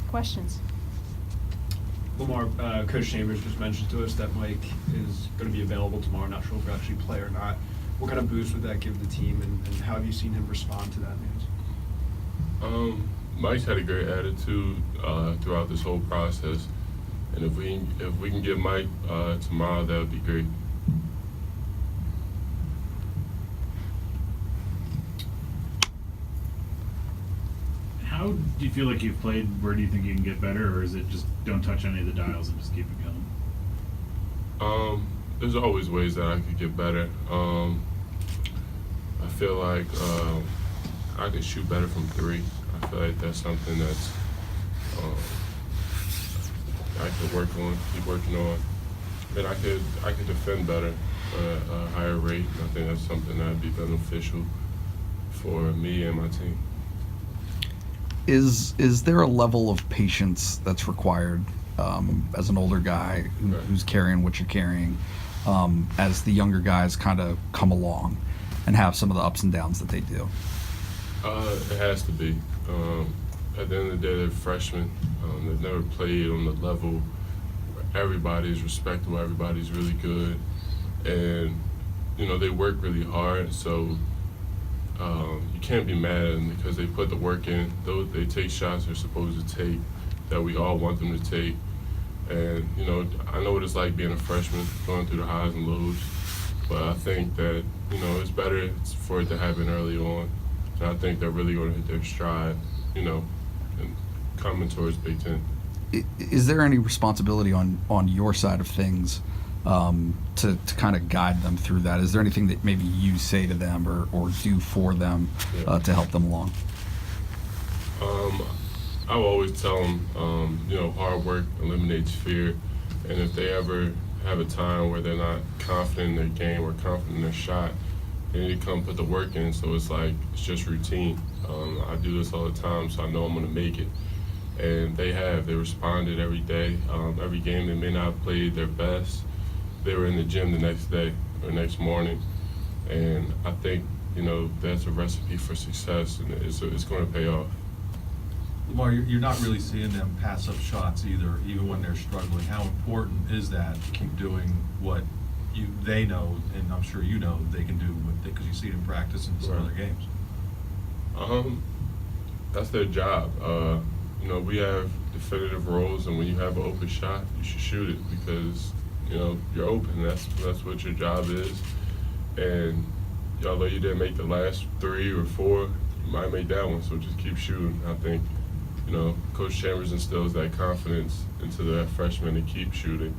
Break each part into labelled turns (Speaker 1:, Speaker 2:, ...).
Speaker 1: Questions?
Speaker 2: Lamar, Coach Chambers just mentioned to us that Mike is going to be available tomorrow. Not sure if he'll actually play or not. What kind of boost would that give the team, and how have you seen him respond to that news?
Speaker 3: Mike's had a great attitude throughout this whole process, and if we can get Mike tomorrow, that would be great.
Speaker 4: How do you feel like you've played? Where do you think you can get better, or is it just don't touch any of the dials and just keep it going?
Speaker 3: There's always ways that I could get better. I feel like I could shoot better from three. I feel like that's something that's I could work on, keep working on. But I could defend better at a higher rate. I think that's something that would be beneficial for me and my team.
Speaker 5: Is there a level of patience that's required as an older guy who's carrying what you're carrying, as the younger guys kind of come along and have some of the ups and downs that they do?
Speaker 3: It has to be. At the end of the day, they're freshmen. They've never played on the level where everybody's respectable, everybody's really good, and they work really hard. So you can't be mad at them because they put the work in. They take shots they're supposed to take that we all want them to take. And I know what it's like being a freshman, going through the highs and lows. But I think that it's better for it to happen early on. And I think they're really going to hit their stride, and coming towards Big Ten.
Speaker 5: Is there any responsibility on your side of things to kind of guide them through that? Is there anything that maybe you say to them or do for them to help them along?
Speaker 3: I will always tell them, hard work eliminates fear. And if they ever have a time where they're not confident in their game or confident in their shot, they need to come put the work in. So it's just routine. I do this all the time, so I know I'm going to make it. And they responded every day. Every game they may not have played their best, they were in the gym the next day or next morning. And I think, that's a recipe for success, and it's going to pay off.
Speaker 6: Lamar, you're not really seeing them pass up shots either, even when they're struggling. How important is that to keep doing what they know, and I'm sure they can do because you see it in practice in some other games?
Speaker 3: That's their job. We have definitive roles, and when you have an open shot, you should shoot it because you're open. That's what your job is. And although you didn't make the last 3 or 4, you might make that one. So just keep shooting. I think Coach Chambers instills that confidence into the freshmen to keep shooting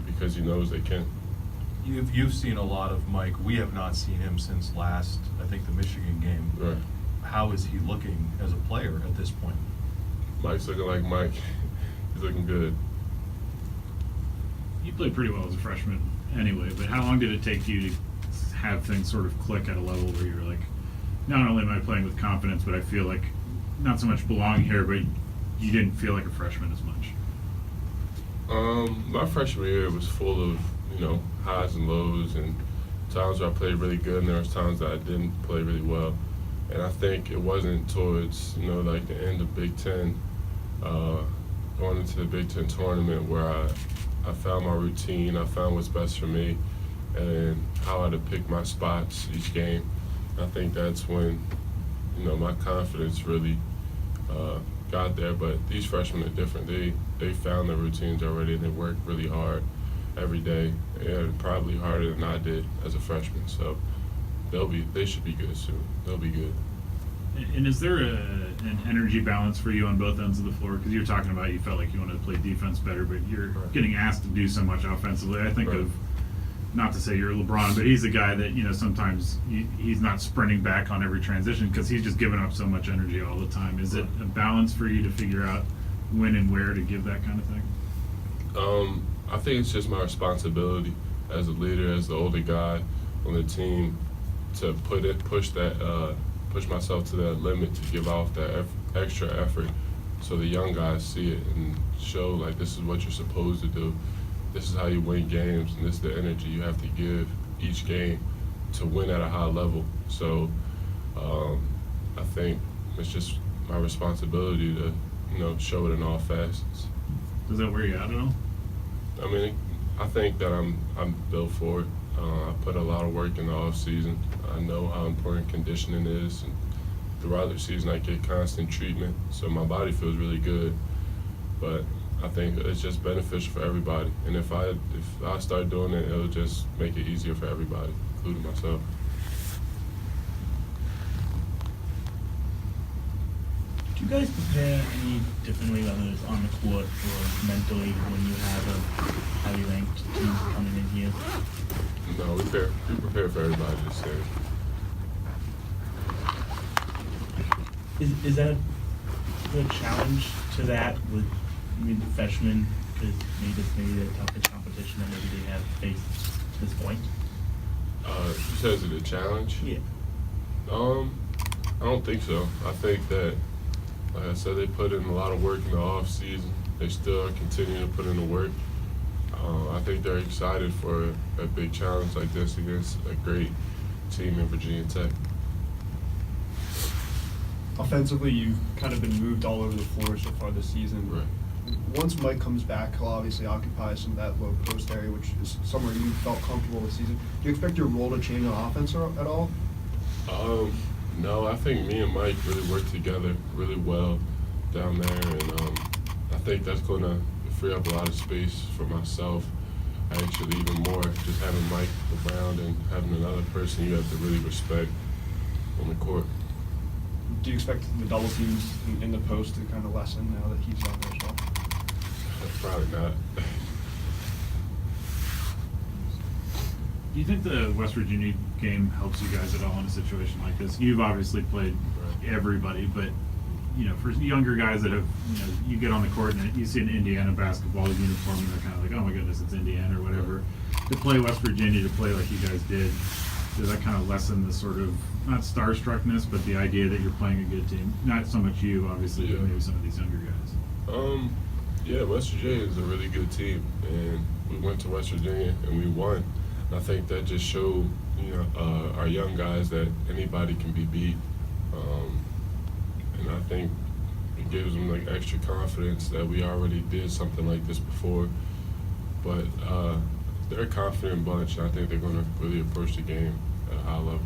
Speaker 3: because he knows they can.
Speaker 6: You've seen a lot of Mike. We have not seen him since last, I think, the Michigan game.
Speaker 3: Right.
Speaker 6: How is he looking as a player at this point?
Speaker 3: Mike's looking like Mike. He's looking good.
Speaker 4: You played pretty well as a freshman anyway, but how long did it take you to have things sort of click at a level where you're like, not only am I playing with confidence, but I feel like not so much belonging here, but you didn't feel like a freshman as much?
Speaker 3: My freshman year was full of, highs and lows, and times where I played really good, and there was times that I didn't play really well. And I think it wasn't towards, the end of Big Ten, going into the Big Ten tournament where I found my routine, I found what's best for me, and how I had to pick my spots each game. I think that's when, my confidence really got there. But these freshmen are different. They found their routines already, and they work really hard every day, and probably harder than I did as a freshman. So they should be good soon. They'll be good.
Speaker 4: And is there an energy balance for you on both ends of the floor? Because you're talking about you felt like you wanted to play defense better, but you're getting asked to do so much offensively. I think of, not to say you're LeBron, but he's a guy that, sometimes he's not sprinting back on every transition because he's just giving up so much energy all the time. Is it a balance for you to figure out when and where to give that kind of thing?
Speaker 3: I think it's just my responsibility as a leader, as the older guy on the team, to push myself to that limit, to give off that extra effort so the young guys see it and show this is what you're supposed to do. This is how you win games, and this is the energy you have to give each game to win at a high level. So I think it's just my responsibility to show it in all facets.
Speaker 4: Does that wear you out at all?
Speaker 3: I mean, I think that I'm built for it. I put a lot of work in the off season. I know how important conditioning is, and throughout the season I get constant treatment, so my body feels really good. But I think it's just beneficial for everybody, and if I start doing it, it'll just make it easier for everybody, including myself.
Speaker 1: Do you guys prepare any differently, whether it's on the court or mentally, when you have a highly ranked team coming in here?
Speaker 3: No, we prepare for everybody the same.
Speaker 1: Is that the challenge to that with the freshmen? Because maybe the toughest competition that maybe they have faced to this point?
Speaker 3: You said is it a challenge?
Speaker 1: Yeah.
Speaker 3: I don't think so. I think that, like I said, they put in a lot of work in the off season. They still continue to put in the work. I think they're excited for a big challenge like this against a great team in Virginia Tech.
Speaker 2: Offensively, you've kind of been moved all over the floor so far this season.
Speaker 3: Right.
Speaker 2: Once Mike comes back, he'll obviously occupy some of that low post area, which is somewhere you felt comfortable this season. Do you expect your role to change on offense at all?
Speaker 3: No, I think me and Mike really work together really well down there, and I think that's going to free up a lot of space for myself. Actually, even more, just having Mike around and having another person you have to really respect on the court.
Speaker 2: Do you expect the double teams in the post to kind of lessen now that he's on there as well?
Speaker 3: Probably not.
Speaker 4: Do you think the West Virginia game helps you guys at all in a situation like this? You've obviously played everybody, but for younger guys that have, you get on the court and you see an Indiana basketball uniform and they're kind of like, oh my goodness, it's Indiana or whatever. To play West Virginia, to play like you guys did, does that kind of lessen the sort of, not starstruckness, but the idea that you're playing a good team? Not so much you, obviously, but maybe some of these younger guys.
Speaker 3: Yeah, West Virginia is a really good team, and we went to West Virginia and we won. And I think that just showed, our young guys that anybody can be beat. And I think it gives them like extra confidence that we already did something like this before. But they're a confident bunch, and I think they're going to really approach the game at a high level.